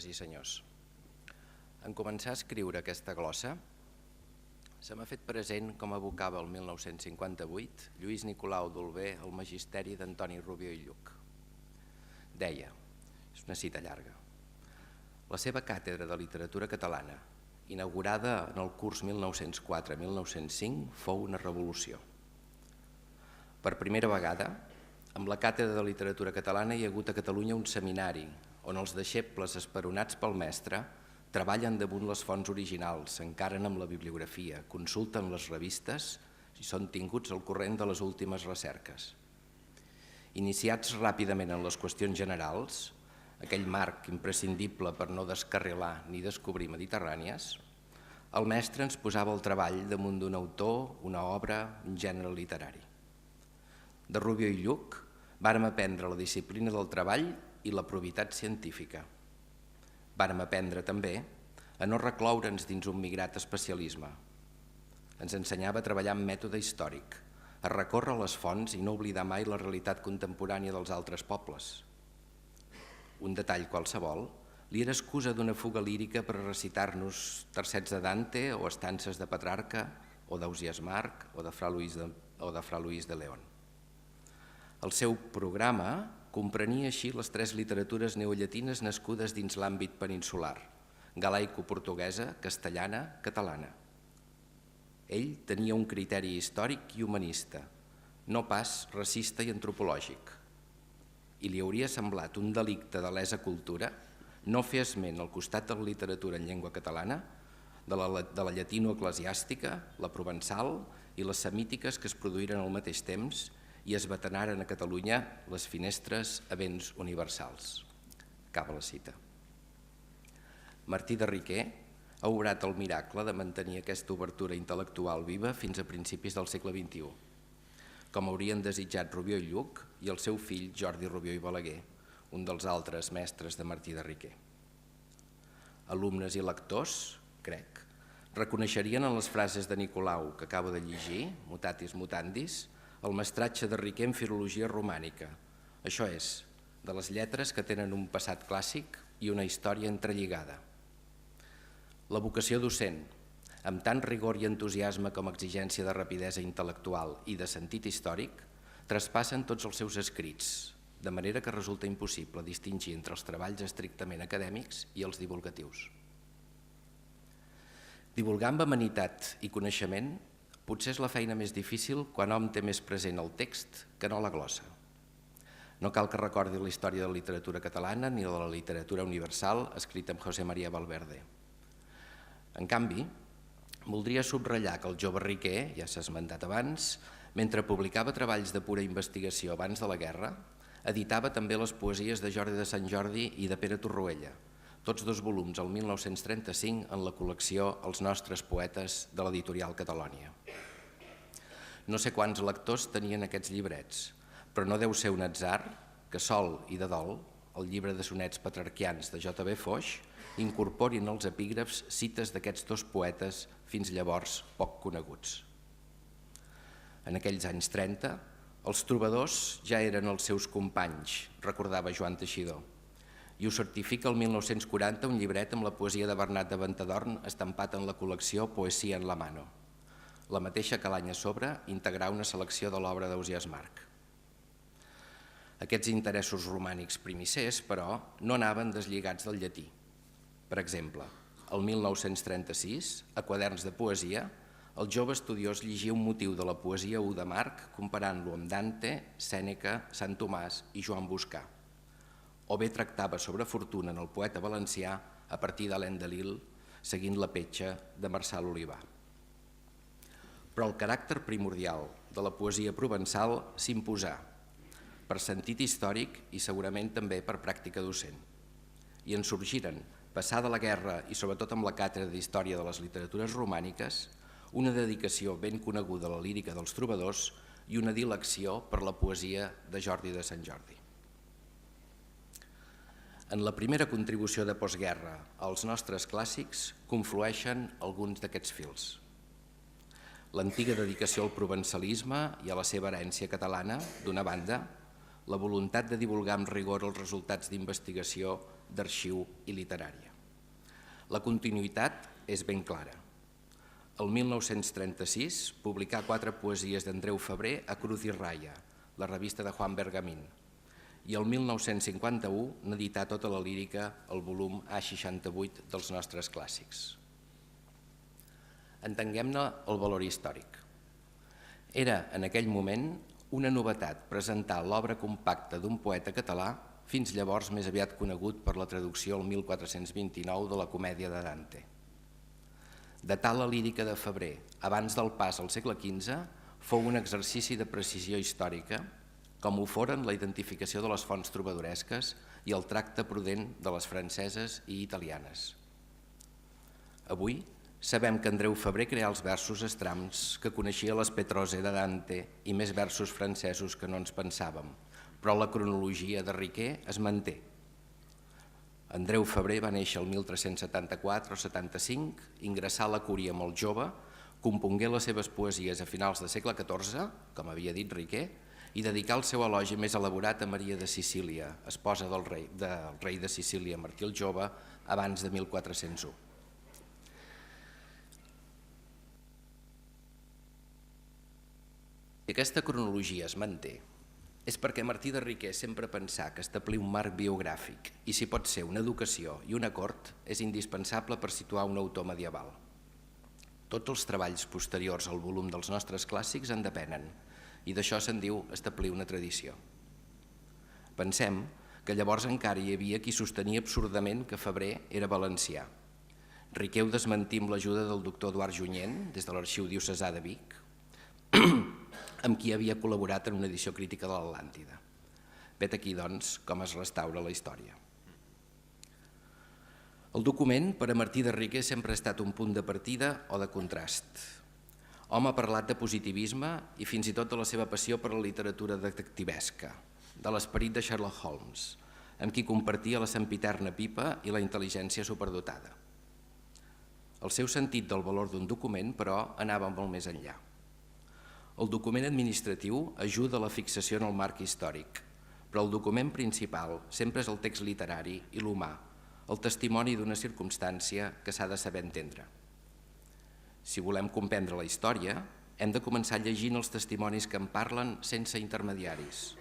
i senyors. En començar a escriure aquesta glossa, se m'ha fet present com evocava el 1958 Lluís Nicolau d'Olver el magisteri d'Antoni Rubió i Lluch. Deia, és una cita llarga, la seva càtedra de literatura catalana, inaugurada en el curs 1904-1905, fou una revolució. Per primera vegada, amb la càtedra de literatura catalana hi ha hagut a Catalunya un seminari on els deixebles esperonats pel mestre treballen damunt les fonts originals, s'encaren amb la bibliografia, consulten les revistes i són tinguts al corrent de les últimes recerques. Iniciats ràpidament en les qüestions generals, aquell marc imprescindible per no descarrilar ni descobrir mediterrànies, el mestre ens posava el treball damunt d'un autor, una obra, un gènere literari. De Rubió i Lluch vàrem aprendre la disciplina del treball i la probitat científica. Vàrem aprendre també a no recloure'ns dins un migrat especialisme. Ens ensenyava a treballar amb mètode històric, a recórrer les fonts i no oblidar mai la realitat contemporània dels altres pobles. Un detall qualsevol li era excusa d'una fuga lírica per recitar-nos tercets de Dante o estances de Petrarca o d'Ausiàs March o de Fra Luis de León. El seu programa comprenia així les tres literatures neollatines nascudes dins l'àmbit peninsular, galaico-portuguesa, castellana, catalana. Ell tenia un criteri històric i humanista, no pas racista i antropològic, i li hauria semblat un delicte de lesa cultura no fer esment al costat de la literatura en llengua catalana de la llatino-eclesiàstica, la provençal i les semítiques que es produïren al mateix temps i es batanaren a Catalunya les finestres a béns universals. Acaba la cita. Martí de Riquer ha obrat el miracle de mantenir aquesta obertura intel·lectual viva fins a principis del segle XXI, com haurien desitjat Rubió i Lluch i el seu fill Jordi Rubió i Balaguer, un dels altres mestres de Martí de Riquer. Alumnes i lectors, crec, reconeixerien en les frases de Nicolau que acabo de llegir, mutatis mutandis, el mestratge de Riquer en filologia romànica, això és, de les lletres que tenen un passat clàssic i una història entrelligada. La vocació docent, amb tant rigor i entusiasme com exigència de rapidesa intel·lectual i de sentit històric, traspassen tots els seus escrits, de manera que resulta impossible distingir entre els treballs estrictament acadèmics i els divulgatius. Divulgar amb amenitat i coneixement potser és la feina més difícil quan hom té més present el text que no la glossa. No cal que recordi la història de la literatura catalana ni de la literatura universal escrita amb José María Valverde. En canvi, voldria subratllar que el jove Riquer, ja s'ha esmentat abans, mentre publicava treballs de pura investigació abans de la guerra, editava també les poesies de Jordi de Sant Jordi i de Pere Torroella, tots dos volums el 1935 en la col·lecció Els nostres poetes de l'editorial Catalònia. No sé quants lectors tenien aquests llibrets, però no deu ser un atzar que Sol i de Dol, el llibre de sonets petrarquians de J.B. Foix, incorporin als epígrafs cites d'aquests dos poetes fins llavors poc coneguts. En aquells anys 30, els trobadors ja eren els seus companys, recordava Joan Teixidor, i ho certifica el 1940 un llibret amb la poesia de Bernat de Ventadorn estampat en la col·lecció Poesia en la mano, la mateixa que l'any a sobre integrà una selecció de l'obra d'Ausiàs March. Aquests interessos romànics primissers, però, no anaven deslligats del llatí. Per exemple, el 1936, a Quaderns de Poesia, el jove estudiós llegia un motiu de la poesia 1 de March comparant-lo amb Dante, Sèneca, Sant Tomàs i Joan Boscà, o bé tractava sobre fortuna en el poeta valencià a partir d'Alain Delille, seguint la petja de Marçal Olivar. Però el caràcter primordial de la poesia provençal s'imposà per sentit històric i segurament també per pràctica docent. I en sorgiren, passada la guerra i sobretot amb la càtedra d'Història de les Literatures Romàniques, una dedicació ben coneguda a la lírica dels trobadors i una dilecció per la poesia de Jordi de Sant Jordi. En la primera contribució de postguerra als nostres clàssics conflueixen alguns d'aquests fils. L'antiga dedicació al provençalisme i a la seva herència catalana, d'una banda, la voluntat de divulgar amb rigor els resultats d'investigació, d'arxiu i literària. La continuïtat és ben clara. El 1936 publicà 4 poesies d'Andreu Febrer a Cruz i Raya, la revista de Juan Bergamín, i el 1951 n'edità tota la lírica al volum A68 dels nostres clàssics. Entenguem-ne el valor històric. Era, en aquell moment, una novetat presentar l'obra compacta d'un poeta català, fins llavors més aviat conegut per la traducció al 1429 de la Comèdia de Dante. Datar la lírica de Febrer abans del pas al segle XV fou un exercici de precisió històrica, com ho foren la identificació de les fonts trobadoresques i el tracte prudent de les franceses i italianes. Avui sabem que Andreu Febrer creà els versos estrams, que coneixia les Petrose de Dante i més versos francesos que no ens pensàvem, però la cronologia de Riquer es manté. Andreu Febrer va néixer el 1374 o 75, ingressà a la cúria molt jove, compongué les seves poesies a finals del segle XIV, com havia dit Riquer, i dedicà el seu elogi més elaborat a Maria de Sicília, esposa del rei de Sicília Martí el Jove, abans de 1401. Si aquesta cronologia es manté, és perquè Martí de Riquer sempre pensà que establir un marc biogràfic i, si pot ser, una educació i una cort, és indispensable per situar un autor medieval. Tots els treballs posteriors al volum dels nostres clàssics en depenen, i d'això se'n diu establir una tradició. Pensem que llavors encara hi havia qui sostenia absurdament que Febrer era valencià. Riquer ho desmentí amb l'ajuda del doctor Eduard Junyent, des de l'Arxiu Diocesà de Vic, amb qui havia col·laborat en una edició crítica de l'Atlàntida. Vet aquí, doncs, com es restaura la història. El document, per a Martí de Riquer, sempre ha estat un punt de partida o de contrast. Hom ha parlat de positivisme i fins i tot de la seva passió per la literatura detectivesca, de l'esperit de Sherlock Holmes, amb qui compartia la sempiterna pipa i la intel·ligència superdotada. El seu sentit del valor d'un document, però, anava molt més enllà. El document administratiu ajuda a la fixació en el marc històric, però el document principal sempre és el text literari i l'humà, el testimoni d'una circumstància que s'ha de saber entendre. Si volem comprendre la història, hem de començar llegint els testimonis que en parlen sense intermediaris.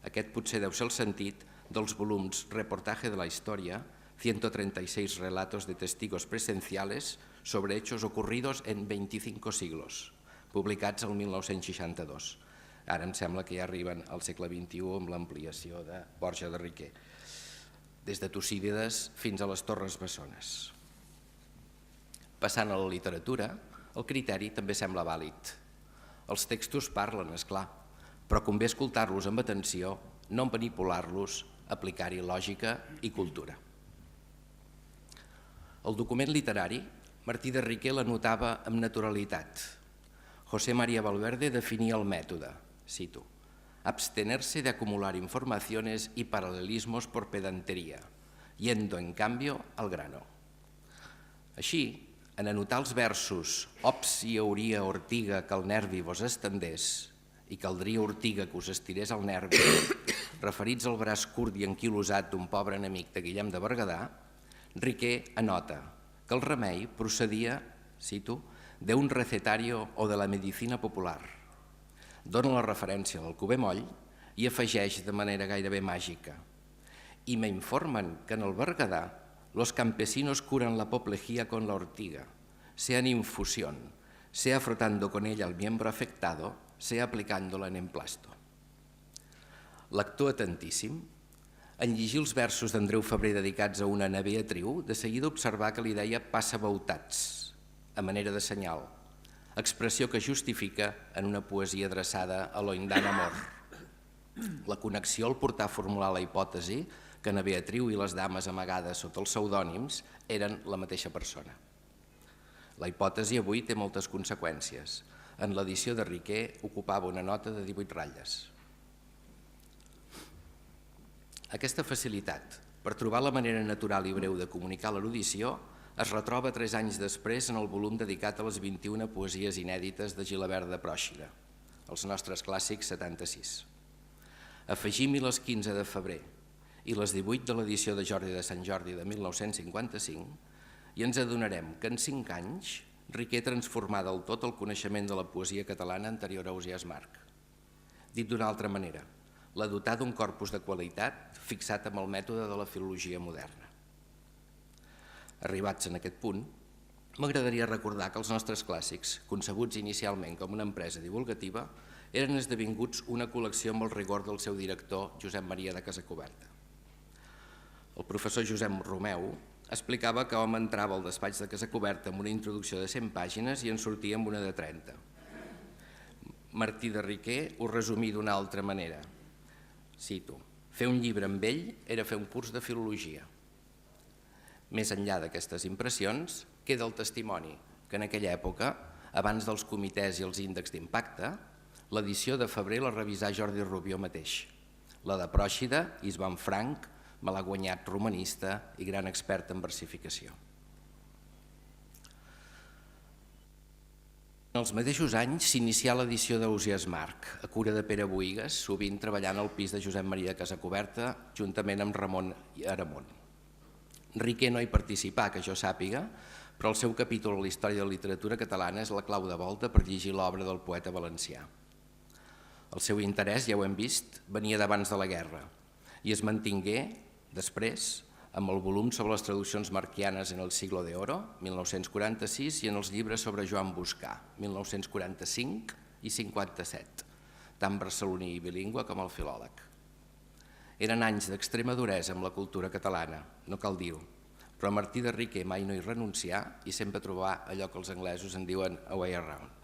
Aquest potser deu ser el sentit dels volums Reportaje de la Historia, 136 relatos de testigos presenciales sobre hechos ocurridos en 25 siglos, publicats el 1962. Ara em sembla que ja arriben al segle XXI amb l'ampliació de Borja de Riquer, des de Tucídides fins a les Torres Bessones. Passant a la literatura, el criteri també sembla vàlid. Els textos parlen, és clar, però convé escoltar-los amb atenció, no manipular-los, aplicar-hi lògica i cultura. El document literari, Martí de Riquer l'anotava amb naturalitat. José María Valverde definia el mètode, cito, abstenerse de acumular informaciones y paralelismos por pedantería, yendo en cambio al grano. Així, en anotar els versos «Ops hi hauria ortiga que el nervi vos estendés» i «Caldria ortiga que us estirés el nervi», referits al braç curt i enquilosat d'un pobre enemic de Guillem de Berguedà, Riquer anota que el remei procedia, cito, de un recetario o de la medicina popular. Dona la referència a l'Alcover Moll i afegeix de manera gairebé màgica. I me informan que en el Berguedà los campesinos curan la apoplejía con la ortiga, sea en infusión, sea frotando con ella el miembro afectado, sea aplicándola en emplasto. Lector atentíssim, en llegir els versos d'Andreu Febrer dedicats a una Beatriu, de seguida observar que li deia passabautats, a manera de senyal, expressió que justifica en una poesia adreçada a l'Oindana Amor. La connexió el portà a formular la hipòtesi que na Beatriu i les dames amagades sota els pseudònims eren la mateixa persona. La hipòtesi avui té moltes conseqüències. En l'edició de Riquer ocupava una nota de 18 ratlles. Aquesta facilitat per trobar la manera natural i breu de comunicar l'erudició es retroba 3 anys després en el volum dedicat a les 21 poesies inèdites de Gilabert de Pròixida, els nostres clàssics 76. Afegim-hi les 15 de febrer i les 18 de l'edició de Jordi de Sant Jordi de 1955 i ens adonarem que en 5 anys Riquer transformà del tot el coneixement de la poesia catalana anterior a Ausiàs Marc. Dit d'una altra manera, la dotà d'un corpus de qualitat fixat amb el mètode de la filologia moderna. Arribats en aquest punt, m'agradaria recordar que els nostres clàssics, concebuts inicialment com una empresa divulgativa, eren esdevinguts una col·lecció amb el rigor del seu director Josep Maria de Casacuberta. El professor Josep Romeu explicava que hom entrava al despatx de Casacuberta amb una introducció de 100 pàgines i en sortia amb una de 30. Martí de Riquer ho resumí d'una altra manera. Cito: fer un llibre amb ell era fer un curs de filologia. Més enllà d'aquestes impressions, queda el testimoni que en aquella època, abans dels comitès i els índexs d'impacte, l'edició de febrer la revisà Jordi Rubió mateix. La de Pròxida, Isvan Franc, malaguanyat romanista i gran expert en versificació. En els mateixos anys s'inicià l'edició d'Ausiàs Marc, a cura de Pere Boïgues, sovint treballant al pis de Josep Maria de Casacuberta, juntament amb Ramon Aramon. Riquer no hi participà, que jo sàpiga, però el seu capítol a la història de la literatura catalana és la clau de volta per llegir l'obra del poeta valencià. El seu interès, ja ho hem vist, venia d'abans de la guerra i es mantingué després amb el volum sobre les traduccions marquianes en el Siglo de Oro, 1946, i en els llibres sobre Joan Boscà, 1945 i 57, tant barceloní i bilingüe com el filòleg. Eren anys d'extrema duresa amb la cultura catalana, no cal dir-ho, però Martí de Riquer mai no hi renuncià i sempre trobà allò que els anglesos en diuen a way around.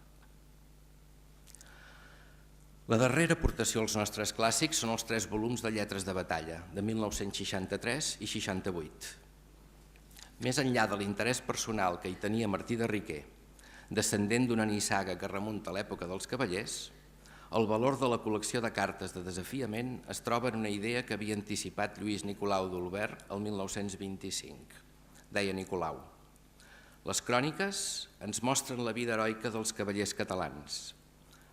La darrera aportació als nostres clàssics són els 3 volums de Lletres de Batalla, de 1963 i 68. Més enllà de l'interès personal que hi tenia Martí de Riquer, descendent d'una nissaga que remunta a l'època dels cavallers, el valor de la col·lecció de cartes de desafiament es troba en una idea que havia anticipat Lluís Nicolau d'Olwer el 1925. Deia Nicolau: les cròniques ens mostren la vida heroica dels cavallers catalans.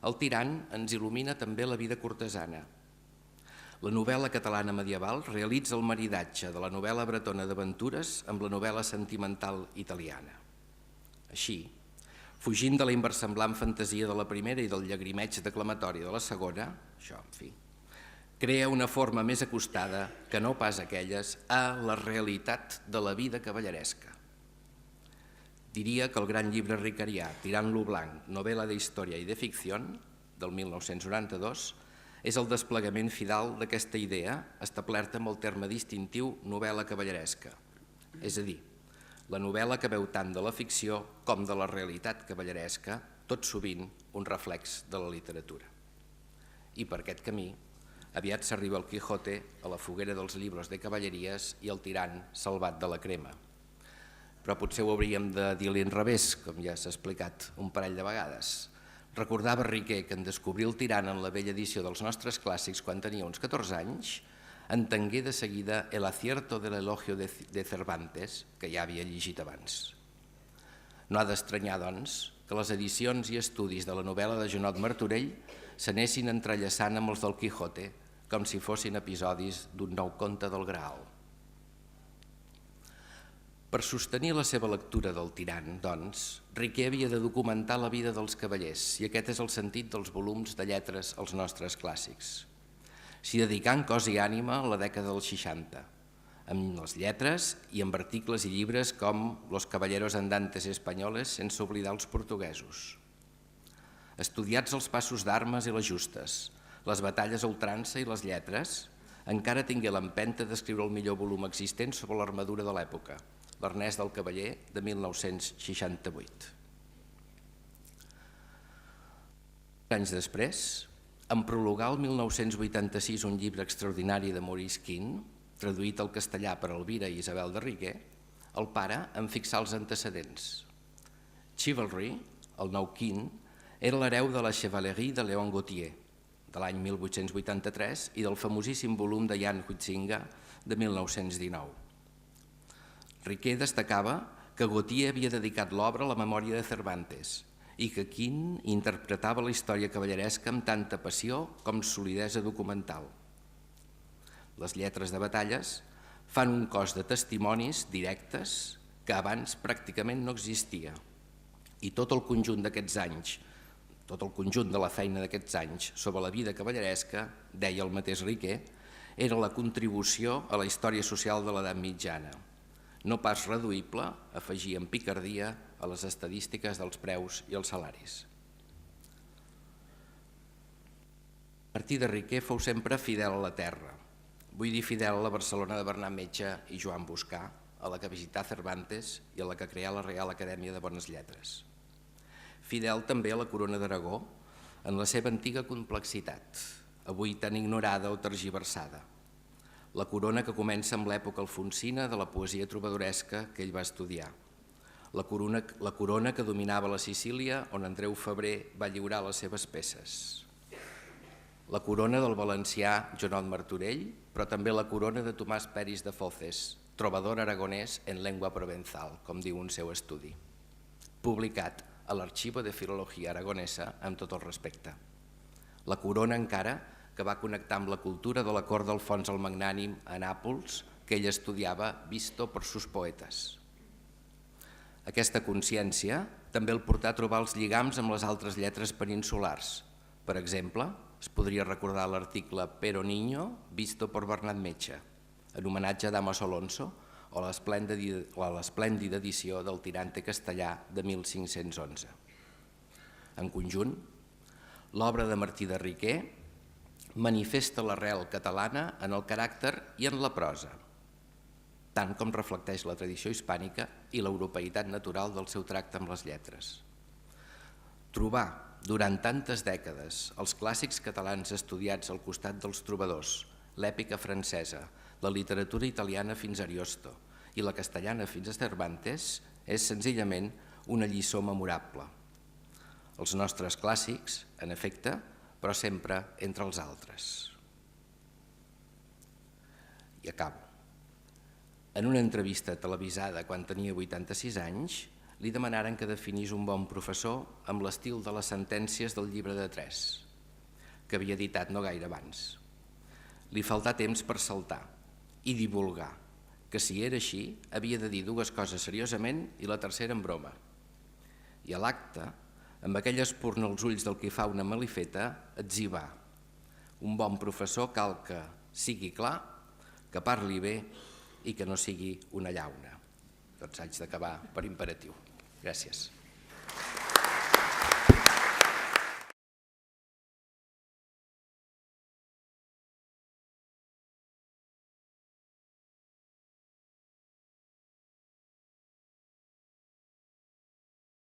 El tirant ens il·lumina també la vida cortesana. La novel·la catalana medieval realitza el maridatge de la novel·la bretona d'aventures amb la novel·la sentimental italiana. Així, fugint de la inversemblant fantasia de la primera i del llagrimeig declamatori de la segona, això, en fi, crea una forma més acostada, que no pas aquelles, a la realitat de la vida cavalleresca. Diria que el gran llibre ricarià, Tirant-lo blanc, novel·la d'història i de ficció, del 1992, és el desplegament fidel d'aquesta idea establerta amb el terme distintiu novel·la cavalleresca, és a dir, la novel·la que veu tant de la ficció com de la realitat cavalleresca, tot sovint un reflex de la literatura. I per aquest camí, aviat s'arriba el Quijote a la foguera dels llibres de cavalleries i el tirant salvat de la crema. Però potser ho hauríem de dir a l'inrevés, com ja s'ha explicat un parell de vegades. Recordava Riquer que en descobrir el tirant en la vella edició dels nostres clàssics quan tenia uns 14 anys, entengué de seguida el acierto de l'elogio de Cervantes, que ja havia llegit abans. No ha d'estranyar, doncs, que les edicions i estudis de la novel·la de Junot Martorell s'anessin entrellaçant amb els del Quijote, com si fossin episodis d'un nou conte del Graal. Per sostenir la seva lectura del tirant, doncs, Riquer havia de documentar la vida dels cavallers i aquest és el sentit dels volums de lletres als nostres clàssics. S'hi dedicà en cos i ànima a la dècada dels 60, amb les lletres i amb articles i llibres com Los caballeros andantes espanyoles sense oblidar els portuguesos. Estudiats els passos d'armes i les justes, les batalles a ultrança i les lletres, encara tingué l'empenta d'escriure el millor volum existent sobre l'armadura de l'època, l'Ernest del Cavaller, de 1968. Anys després, en prologar el 1986 un llibre extraordinari de Maurice King, traduït al castellà per Elvira i Isabel de Riquer, el pare en fixà els antecedents. Chivalry, el nou King, era l'hereu de la Chevalerie de Léon Gautier, de l'any 1883, i del famosíssim volum de Jan Huizinga, de 1919. Riquer destacava que Gautier havia dedicat l'obra a la memòria de Cervantes i que King interpretava la història cavalleresca amb tanta passió com solidesa documental. les lletres de batalles, fan un cos de testimonis directes que abans pràcticament no existia. I tot el conjunt d'aquests anys, tot el conjunt de la feina d'aquests anys sobre la vida cavalleresca, deia el mateix Riquer, era la contribució a la història social de l'edat mitjana, no pas reduïble, afegir amb picardia, a les estadístiques dels preus i els salaris. Martí de Riquer fou sempre fidel a la terra. Vull dir fidel a la Barcelona de Bernat Metge i Joan Boscà, a la que visità Cervantes i a la que creà la Reial Acadèmia de Bones Lletres. Fidel també a la Corona d'Aragó en la seva antiga complexitat, avui tan ignorada o tergiversada. La corona que comença amb l'època alfonsina de la poesia trobadoresca que ell va estudiar. La corona que dominava la Sicília, on Andreu Febrer va lliurar les seves peces. La corona del valencià Jonot Martorell, però també la corona de Tomàs Peris de Foces, trobador aragonès en lengua provenzal, com diu un seu estudi, publicat a l'Arxivo de Filologia Aragonesa amb tot el respecte. La corona encara que va connectar amb la cultura de la cort d'Alfons el Magnànim a Nàpols, que ell estudiava visto per sus poetes. Aquesta consciència també el portà a trobar els lligams amb les altres lletres peninsulars. Per exemple, es podria recordar l'article Pero Niño, visto por Bernat Metge, en homenatge a Damaso Alonso, o l'esplèndida edició del Tirante castellà de 1511. En conjunt, l'obra de Martí de Riquer manifesta l'arrel catalana en el caràcter i en la prosa, tant com reflecteix la tradició hispànica i l'europeïtat natural del seu tracte amb les lletres. Trobar, durant tantes dècades, els clàssics catalans estudiats al costat dels trobadors, l'èpica francesa, la literatura italiana fins a Ariosto i la castellana fins a Cervantes, és senzillament una lliçó memorable. Els nostres clàssics, en efecte, però sempre entre els altres. I acabo. En una entrevista televisada quan tenia 86 anys, li demanaren que definís un bon professor amb l'estil de les sentències del llibre de 3, que havia editat no gaire abans. Li faltà temps per saltar i divulgar, que si era així havia de dir dues coses seriosament i la tercera en broma. I a l'acte, amb aquell espurna als ulls del qui fa una malifeta, etzibà. Un bon professor cal que sigui clar, que parli bé i que no sigui una llauna. Doncs haig d'acabar per imperatiu. Gràcies.